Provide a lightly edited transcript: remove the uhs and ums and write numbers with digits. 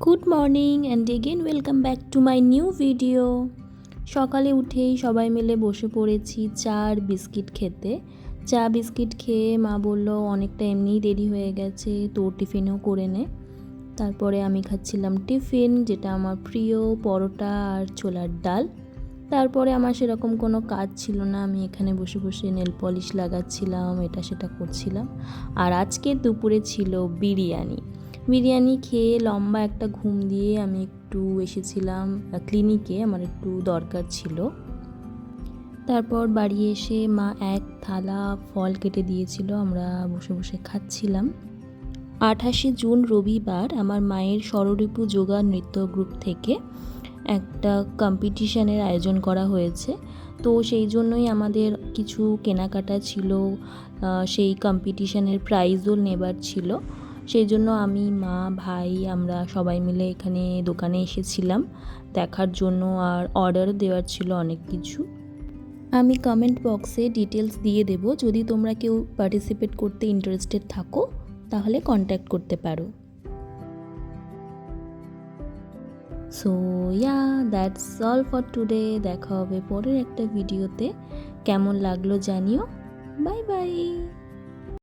Good morning and again welcome back to my new video. সকালে উঠেই সবাই মিলে বসে পড়েছি চা আর বিস্কিট খেতে। চা বিস্কিট খেয়ে মা বলল অনেকটা এমনিই দেরি হয়ে গেছে, তো টিফিনও করে নে। তারপরে আমি খাচ্ছিলাম টিফিন, যেটা আমার প্রিয়, পরোটা আর ছোলার ডাল। তারপরে আমার সেরকম কোনো কাজ ছিল না, আমি এখানে বসে বসে নেল পলিশ লাগাচ্ছিলাম, এটা সেটা করছিলাম। আর আজকে দুপুরে ছিল বিরিয়ানি খেয়ে লম্বা একটা ঘুম দিয়ে আমি একটু এসেছিলাম ক্লিনিকে, আমার একটু দরকার ছিল। তারপর বাড়ি এসে মা এক থালা ফল কেটে দিয়েছিল, আমরা বসে বসে খাচ্ছিলাম। 28শে জুন রবিবার আমার মায়ের ষড়রিপু যোগা নৃত্য গ্রুপ থেকে একটা কম্পিটিশানের আয়োজন করা হয়েছে, তো সেই জন্যই আমাদের কিছু কেনাকাটা ছিল, সেই কম্পিটিশানের প্রাইজও নেবার ছিল। সেই জন্য আমি, মা, ভাই আমরা সবাই মিলে এখানে দোকানে এসেছিলাম দেখার জন্য, আর অর্ডারও দেওয়ার ছিল অনেক কিছু। আমি কমেন্ট বক্সে ডিটেলস দিয়ে দেব, যদি তোমরা কেউ পার্টিসিপেট করতে ইন্টারেস্টেড থাকো তাহলে কন্ট্যাক্ট করতে পারো। So that's all for today. দেখা হবে পরের একটা ভিডিওতে। কেমন লাগলো জানিও। Bye bye.